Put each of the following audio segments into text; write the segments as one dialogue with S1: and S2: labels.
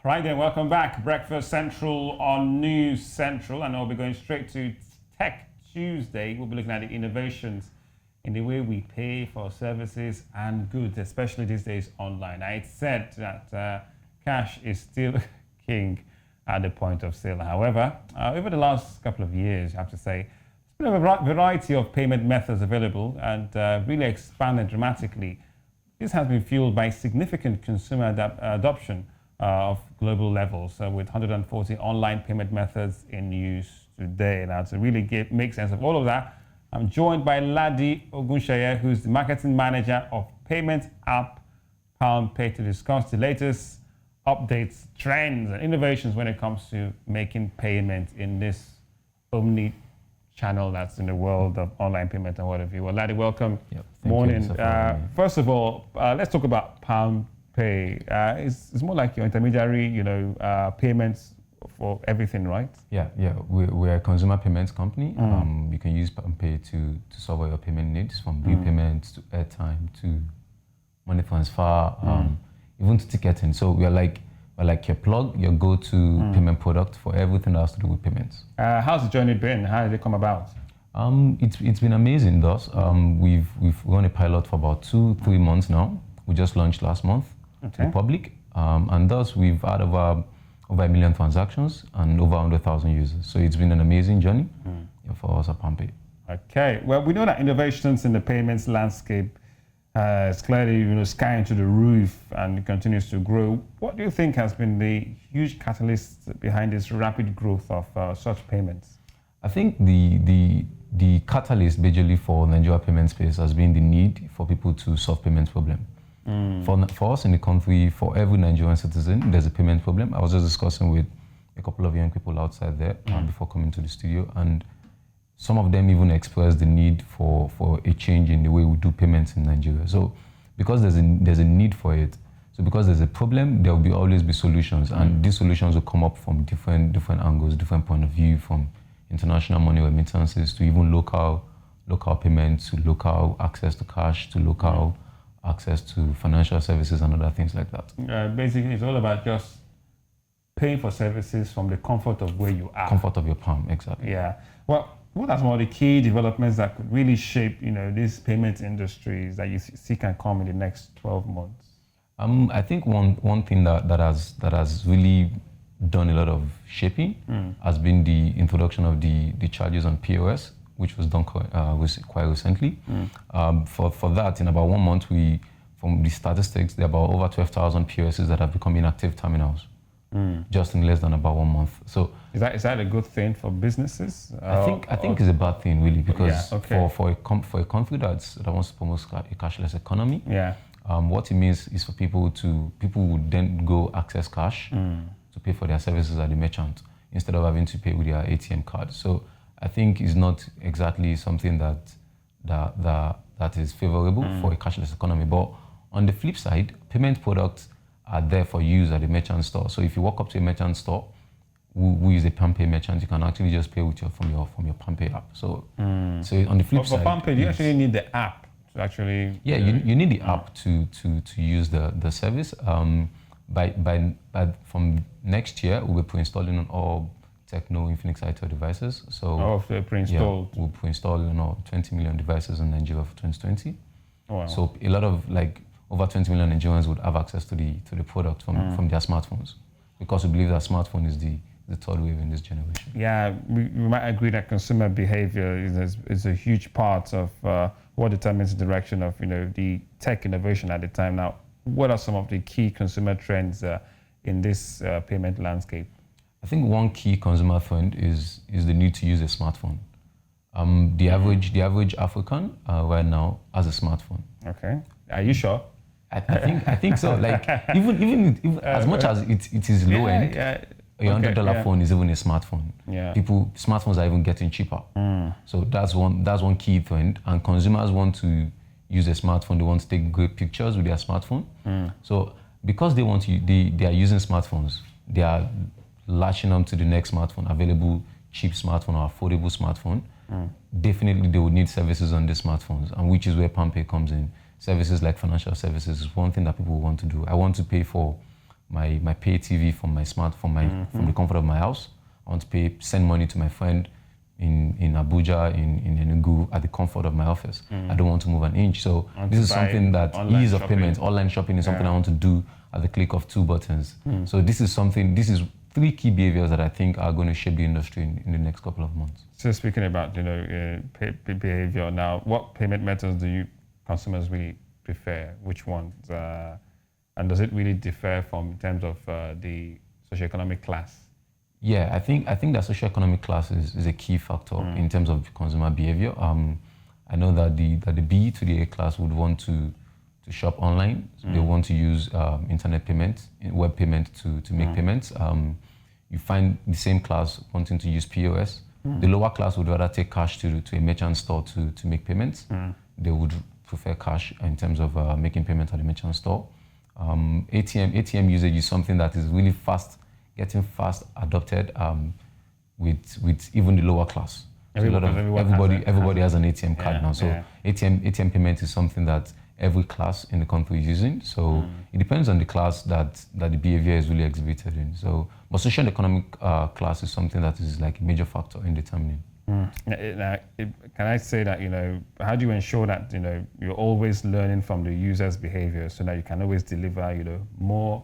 S1: Right then, welcome back. Breakfast Central on News Central, and I'll be going straight to Tech Tuesday. We'll be looking at the innovations in the way we pay for services and goods, especially these days online. I said that cash is still king at the point of sale. However, over the last couple of years, I have to say, there's been a variety of payment methods available and really expanded dramatically. This has been fueled by significant consumer adoption of global levels, with 140 online payment methods in use today. Now, to really make sense of all of that, I'm joined by Ladi Ogunseye, who's the marketing manager of payment app PalmPay, to discuss the latest updates, trends, and innovations when it comes to making payment in this omni-channel that's in the world of online payment and what have you. Well, Ladi, welcome.
S2: Yep,
S1: Morning. First of all, let's talk about PalmPay. It's more like your intermediary, payments for everything, right?
S2: Yeah. We're a consumer payments company. You can use PalmPay to solve all your payment needs, from bill payments to airtime to money transfer, even to ticketing. So we're like your plug, your go-to payment product for everything that has to do with payments.
S1: How's the journey been? How did it come about?
S2: It's been amazing, thus. We've run a pilot for about 2-3 months now. We just launched last month to the public, and thus we've had over 1 million transactions and over 100,000 users. So it's been an amazing journey for us at PalmPay.
S1: Okay, well, we know that innovations in the payments landscape is clearly skying to the roof and continues to grow. What do you think has been the huge catalyst behind this rapid growth of such payments?
S2: I think the catalyst basically for Nigeria payment space has been the need for people to solve payment problem. For us in the country, for every Nigerian citizen, there's a payment problem. I was just discussing with a couple of young people outside there before coming to the studio, and some of them even expressed the need for a change in the way we do payments in Nigeria. So because there's a need for it, so because there's a problem, there will always be solutions, and these solutions will come up from different angles, different point of view, from international money remittances to even local payments, to local access to cash, to local access to financial services and other things like that.
S1: Basically, it's all about just paying for services from the comfort of where you are.
S2: Comfort of your palm, exactly.
S1: Yeah. Well, what are some of the key developments that could really shape, these payment industries that you see can come in the next 12 months?
S2: I think one thing that has really done a lot of shaping has been the introduction of the charges on POS, which was done quite recently. For that, in about 1 month, from the statistics, there are about over 12,000 POSs that have become inactive terminals, just in less than about 1 month. So
S1: is that a good thing for businesses?
S2: I think it's a bad thing, really, because for a country that wants to promote a cashless economy, what it means is for people would then go access cash to pay for their services at the merchant instead of having to pay with their ATM card. So I think it's not exactly something that is favorable for a cashless economy. But on the flip side, payment products are there for use at the merchant store. So if you walk up to a merchant store who is a PalmPay merchant, you can actually just pay from your PalmPay app. So on the flip side,
S1: for PalmPay, you actually need the app to actually.
S2: Yeah, you need the app to use the service. From next year, we'll be pre-installing on all Techno Infinix i2 devices. So
S1: they're pre-installed.
S2: Yeah, we'll pre-install 20 million devices in Nigeria for 2020.
S1: Oh, wow.
S2: So a lot of over 20 million Nigerians would have access to the product from their smartphones, because we believe that smartphone is the third wave in this generation.
S1: Yeah, we might agree that consumer behavior is a huge part of what determines the direction of the tech innovation at the time. Now, what are some of the key consumer trends in this payment landscape?
S2: I think one key consumer trend is the need to use a smartphone. The average African right now has a smartphone.
S1: Okay, are you sure?
S2: I think so. Like even as much as it is low end, a $100 phone is even a smartphone.
S1: Yeah,
S2: smartphones are even getting cheaper. So that's one key trend, and consumers want to use a smartphone. They want to take great pictures with their smartphone. So because they are using smartphones, they are latching on to the next smartphone, available cheap smartphone or affordable smartphone. Definitely they would need services on these smartphones, and which is where PalmPay comes in. Services like financial services is one thing that people want to do. I want to pay for my pay TV from my smartphone, from the comfort of my house. I want to send money to my friend in Abuja, in Enugu, at the comfort of my office. I don't want to move an inch. So this is something that ease of payment, online shopping is something I want to do at the click of 2 buttons. So this is 3 key behaviors that I think are going to shape the industry in the next couple of months.
S1: So speaking about behavior now, what payment methods do consumers really prefer? Which ones? And does it really differ in terms of the socioeconomic class?
S2: Yeah, I think that socioeconomic class is a key factor in terms of consumer behavior. I know that the B to the A class would want to shop online. So they want to use internet payment, web payment to make payments. You find the same class wanting to use POS. The lower class would rather take cash to a merchant store to make payments. They would prefer cash in terms of making payments at the merchant store. ATM usage is something that is really getting fast adopted with even the lower class. So everybody has an ATM card now. So ATM payment is something that every class in the country is using. So it depends on the class that the behavior is really exhibited in. So, but social and economic class is something that is like a major factor in determining.
S1: Can I say that, how do you ensure that, you're always learning from the user's behavior so that you can always deliver, more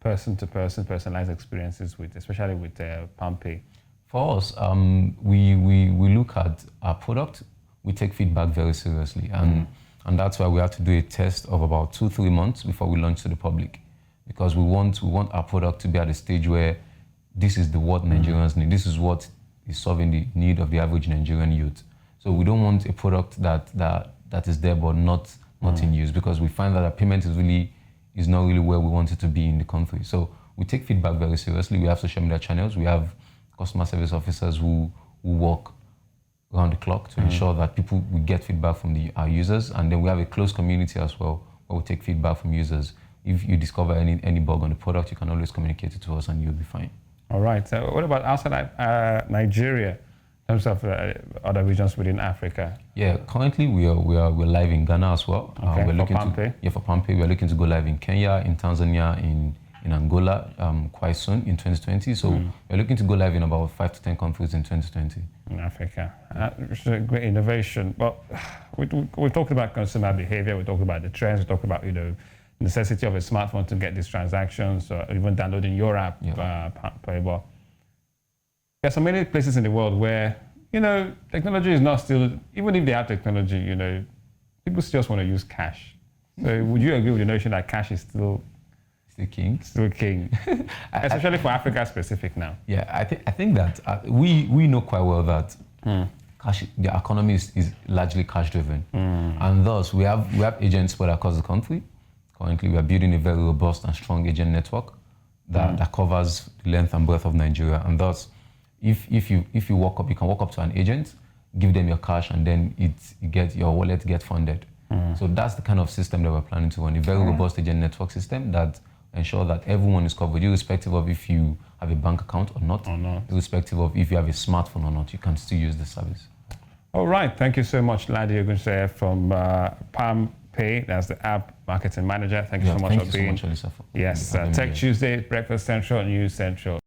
S1: person-to-person personalized experiences especially with PalmPay?
S2: For us, we look at our product, we take feedback very seriously. And that's why we have to do a test of about 2-3 months before we launch to the public. Because we want our product to be at a stage where this is what Nigerians need. This is what is solving the need of the average Nigerian youth. So we don't want a product that is there but not in use, because we find that our payment is not really where we want it to be in the country. So we take feedback very seriously. We have social media channels. We have customer service officers who work around the clock to ensure that we get feedback from our users. And then we have a close community as well, where we take feedback from users. If you discover any bug on the product, you can always communicate it to us and you'll be fine. All
S1: right. So what about outside Nigeria, in terms of other regions within Africa?
S2: Yeah, currently we're live in Ghana as well.
S1: Okay,
S2: we're looking
S1: for PalmPay?
S2: For PalmPay. We're looking to go live in Kenya, in Tanzania, in Angola quite soon in 2020. So we're looking to go live in about 5 to 10 countries in 2020.
S1: In Africa. It's a great innovation. But we talked about consumer behavior, we talked about the trends, we talked about necessity of a smartphone to get these transactions, or even downloading your app. But there's so many places in the world where technology is not still, even if they have technology, people just want to use cash. So would you agree with the notion that cash is still
S2: king?
S1: Still king, especially for Africa specific now.
S2: Yeah, I think that we know quite well that the economy is largely cash driven, and thus we have agents spread across the country. Currently, we are building a very robust and strong agent network that covers the length and breadth of Nigeria. And thus, if you walk up, you can walk up to an agent, give them your cash, and then your wallet gets funded. So that's the kind of system that we're planning to run, a very robust agent network system that ensure that everyone is covered, irrespective of if you have a bank account or not, irrespective of if you have a smartphone or not, you can still use the service.
S1: All right, thank you so much, Ladi Ogunseye from PalmPay. That's the app marketing manager. Thank you so much for being.
S2: Thank you so much, Alisa.
S1: Yes, Tech Tuesday, Breakfast Central, News Central.